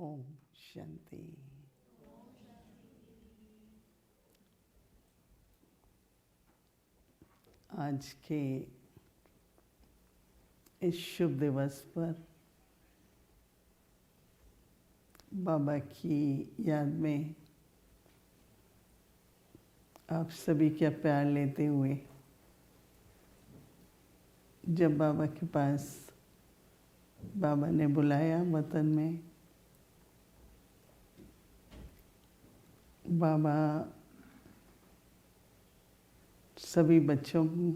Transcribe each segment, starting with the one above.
ओम शांति। आज के इस शुभ दिवस पर बाबा की याद में आप सभी का प्यार लेते हुए जब बाबा के पास बाबा ने बुलाया वतन में, बाबा सभी बच्चों को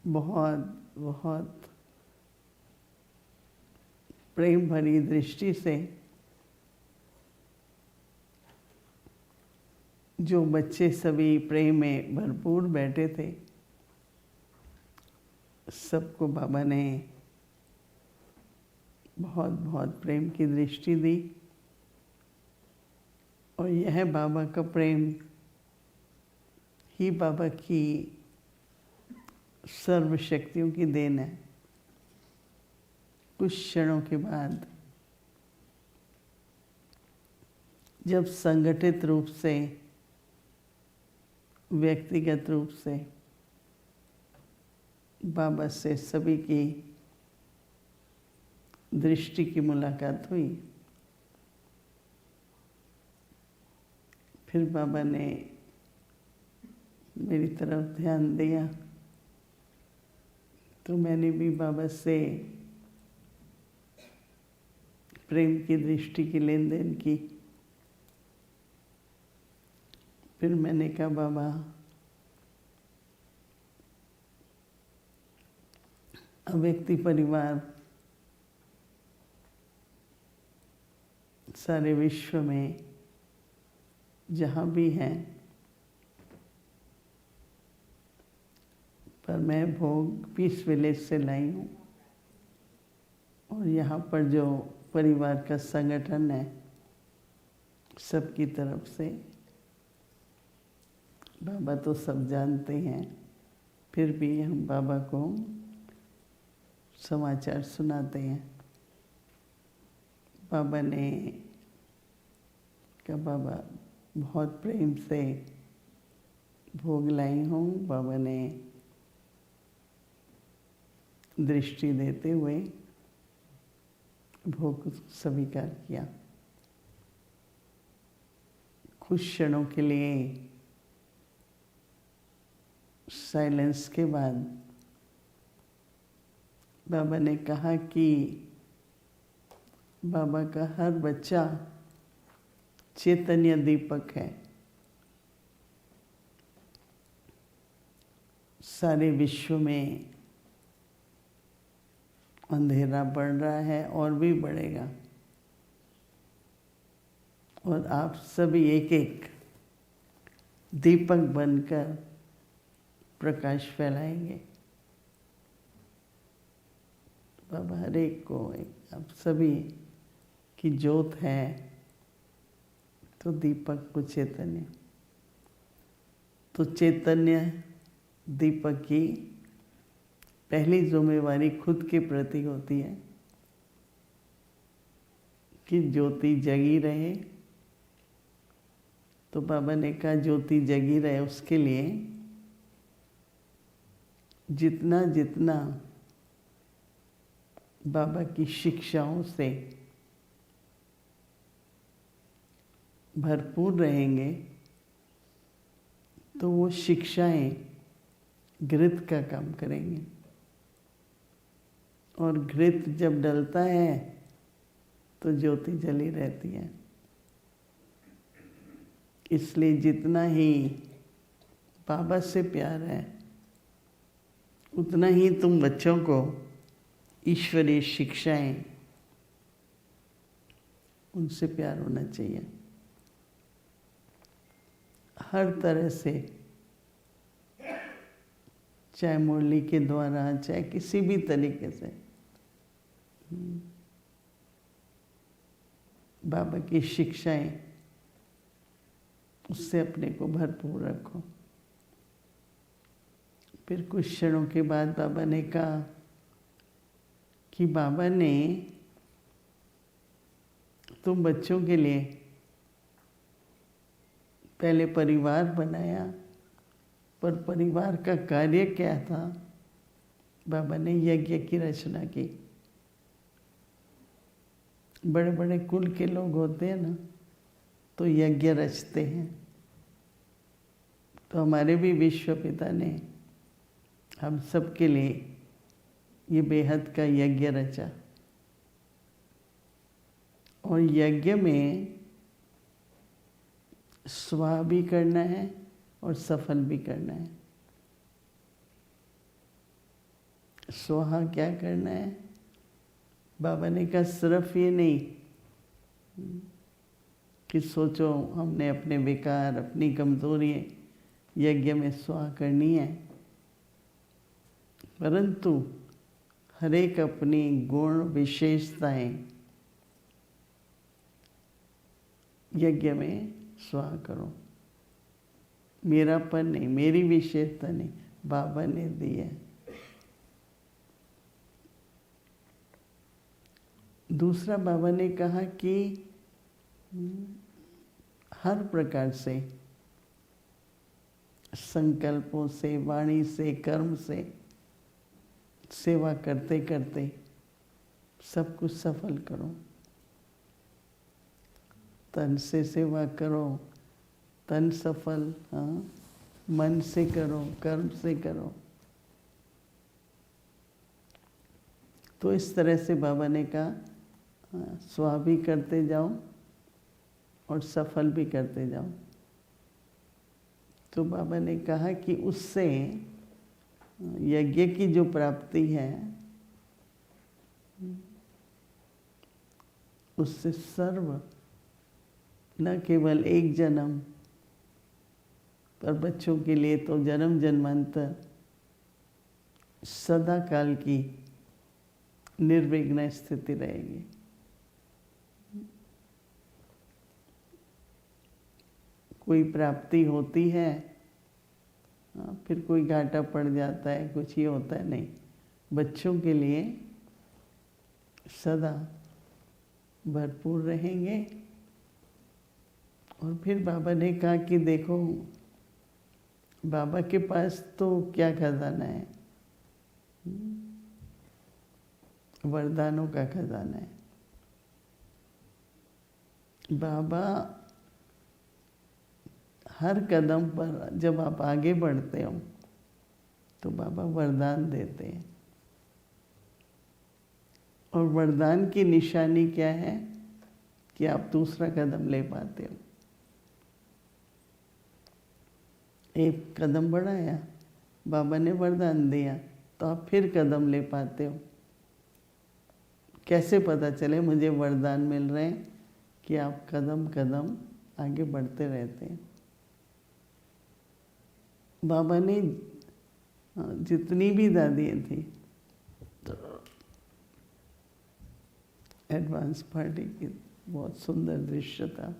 बहुत बहुत प्रेम भरी दृष्टि से, जो बच्चे सभी प्रेम में भरपूर बैठे थे, सबको बाबा ने बहुत बहुत प्रेम की दृष्टि दी। और यह बाबा का प्रेम ही बाबा की सर्व शक्तियों की देन है। कुछ क्षणों के बाद जब संगठित रूप से, व्यक्तिगत रूप से बाबा से सभी की दृष्टि की मुलाकात हुई, फिर बाबा ने मेरी तरफ ध्यान दिया तो मैंने भी बाबा से प्रेम की दृष्टि की लेन देन की। फिर मैंने कहा, बाबा अव्यक्ति परिवार सारे विश्व में जहाँ भी हैं, पर मैं भोग पीस विलेज से लाई हूँ और यहाँ पर जो परिवार का संगठन है सबकी तरफ से, बाबा तो सब जानते हैं, फिर भी हम बाबा को समाचार सुनाते हैं। बाबा ने कहा, बाबा बहुत प्रेम से भोग लाई हूँ। बाबा ने दृष्टि देते हुए भोग स्वीकार किया। कुछ क्षणों के लिए साइलेंस के बाद बाबा ने कहा कि बाबा का हर बच्चा चैतन्य दीपक है। सारे विश्व में अंधेरा बढ़ रहा है और भी बढ़ेगा, और आप सभी एक एक दीपक बनकर प्रकाश फैलाएंगे। बाबा हर एक को, आप सभी की ज्योत है तो दीपक को चैतन्य, तो चैतन्य दीपक की पहली जिम्मेवारी खुद के प्रति होती है कि ज्योति जगी रहे। तो बाबा ने कहा, ज्योति जगी रहे उसके लिए जितना जितना बाबा की शिक्षाओं से भरपूर रहेंगे तो वो शिक्षाएं घृत का काम करेंगे, और घृत जब डलता है तो ज्योति जली रहती है। इसलिए जितना ही बाबा से प्यार है उतना ही तुम बच्चों को ईश्वरीय शिक्षाएं, उनसे प्यार होना चाहिए हर तरह से, चाहे मुरली के द्वारा, चाहे किसी भी तरीके से। बाबा की शिक्षाएं, उससे अपने को भरपूर रखो। फिर कुछ क्षणों के बाद बाबा ने कहा कि बाबा ने तुम बच्चों के लिए पहले परिवार बनाया, पर परिवार का कार्य क्या था? बाबा ने यज्ञ की रचना की। बड़े बड़े कुल के लोग होते हैं ना, तो यज्ञ रचते हैं। तो हमारे भी विश्व पिता ने हम सब के लिए ये बेहद का यज्ञ रचा। और यज्ञ में स्वाहा भी करना है और सफल भी करना है। स्वाहा क्या करना है? बाबा ने कहा सिर्फ ये नहीं कि सोचो हमने अपने विकार, अपनी कमजोरियाँ यज्ञ में स्वाहा करनी है, परंतु हर एक अपनी गुण विशेषताएं यज्ञ में स्वाहा करो। मेरापन नहीं, मेरी विशेषता नहीं, बाबा ने दी है। दूसरा बाबा ने कहा कि हर प्रकार से, संकल्पों से, वाणी से, कर्म से सेवा करते करते सब कुछ सफल करो। तन से सेवा करो, तन सफल, हाँ, मन से करो, कर्म से करो। तो इस तरह से बाबा ने कहा स्वाहा भी करते जाओ और सफल भी करते जाओ। तो बाबा ने कहा कि उससे यज्ञ की जो प्राप्ति है, उससे सर्व न केवल एक जन्म, पर बच्चों के लिए तो जन्म जन्मांतर सदा काल की निर्विघ्न स्थिति रहेगी। कोई प्राप्ति होती है, फिर कोई घाटा पड़ जाता है, कुछ ही होता है, नहीं। बच्चों के लिए सदा भरपूर रहेंगे। और फिर बाबा ने कहा कि देखो, बाबा के पास तो क्या खजाना है? वरदानों का खजाना है। बाबा हर कदम पर जब आप आगे बढ़ते हो तो बाबा वरदान देते हैं। और वरदान की निशानी क्या है? कि आप दूसरा कदम ले पाते हो। एक कदम बढ़ाया, बाबा ने वरदान दिया, तो आप फिर कदम ले पाते हो। कैसे पता चले मुझे वरदान मिल रहे हैं? कि आप कदम कदम आगे बढ़ते रहते हैं। बाबा ने जितनी भी दादियाँ थी, तो एडवांस पार्टी की बहुत सुंदर दृश्य था।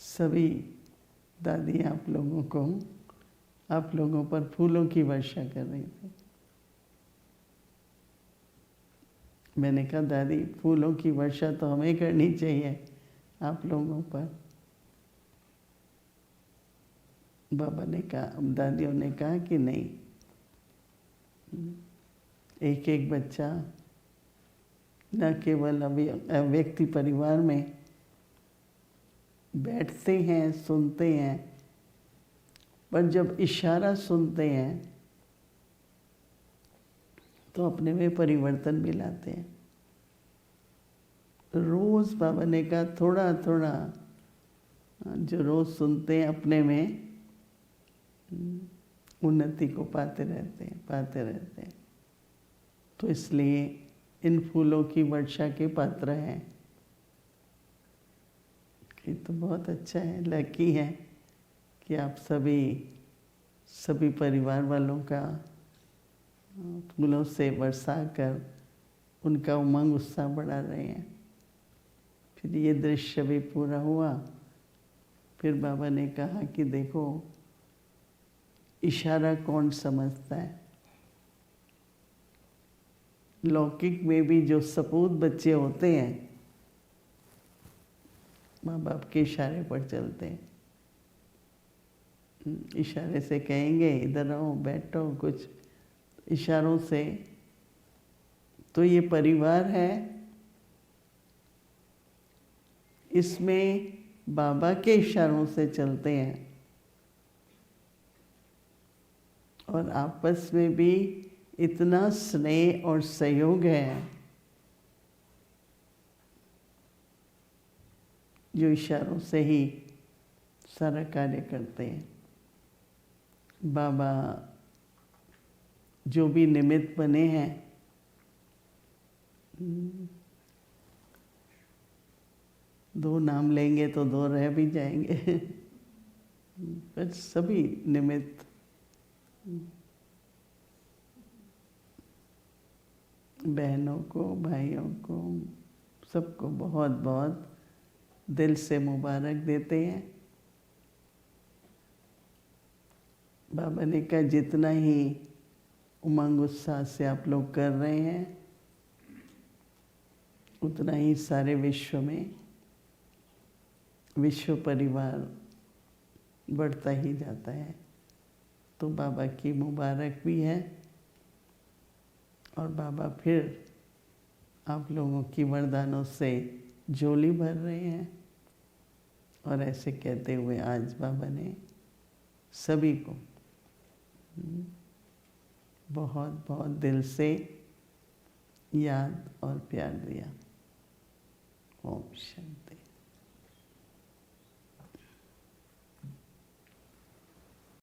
सभी दादी आप लोगों पर फूलों की वर्षा कर रही थी। मैंने कहा दादी, फूलों की वर्षा तो हमें करनी चाहिए आप लोगों पर। बाबा ने कहा, दादियों ने कहा कि नहीं, एक एक बच्चा न केवल व्यक्ति परिवार में बैठते हैं, सुनते हैं, पर जब इशारा सुनते हैं तो अपने में परिवर्तन भी लाते हैं। रोज बाबा ने कहा थोड़ा थोड़ा जो रोज सुनते हैं अपने में उन्नति को पाते रहते हैं। तो इसलिए इन फूलों की वर्षा के पात्र हैं। ये तो बहुत अच्छा है, लकी है कि आप सभी परिवार वालों का फूलों से बरसा कर उनका उमंग उत्साह बढ़ा रहे हैं। फिर ये दृश्य भी पूरा हुआ। फिर बाबा ने कहा कि देखो, इशारा कौन समझता है? लौकिक में भी जो सपूत बच्चे होते हैं माँ बाप के इशारे पर चलते हैं। इशारे से कहेंगे इधर आओ बैठो, कुछ इशारों से। तो ये परिवार है, इसमें बाबा के इशारों से चलते हैं और आपस में भी इतना स्नेह और सहयोग है जो इशारों से ही सारा कार्य करते हैं। बाबा जो भी निमित्त बने हैं, दो नाम लेंगे तो दो रह भी जाएंगे पर सभी निमित्त बहनों को, भाइयों को, सबको बहुत बहुत दिल से मुबारक देते हैं। बाबा ने कहा जितना ही उमंग उत्साह से आप लोग कर रहे हैं उतना ही सारे विश्व में विश्व परिवार बढ़ता ही जाता है। तो बाबा की मुबारक भी है और बाबा फिर आप लोगों की वरदानों से झोली भर रहे हैं। और ऐसे कहते हुए आज बाबा ने सभी को बहुत बहुत दिल से याद और प्यार दिया। ओम शांति।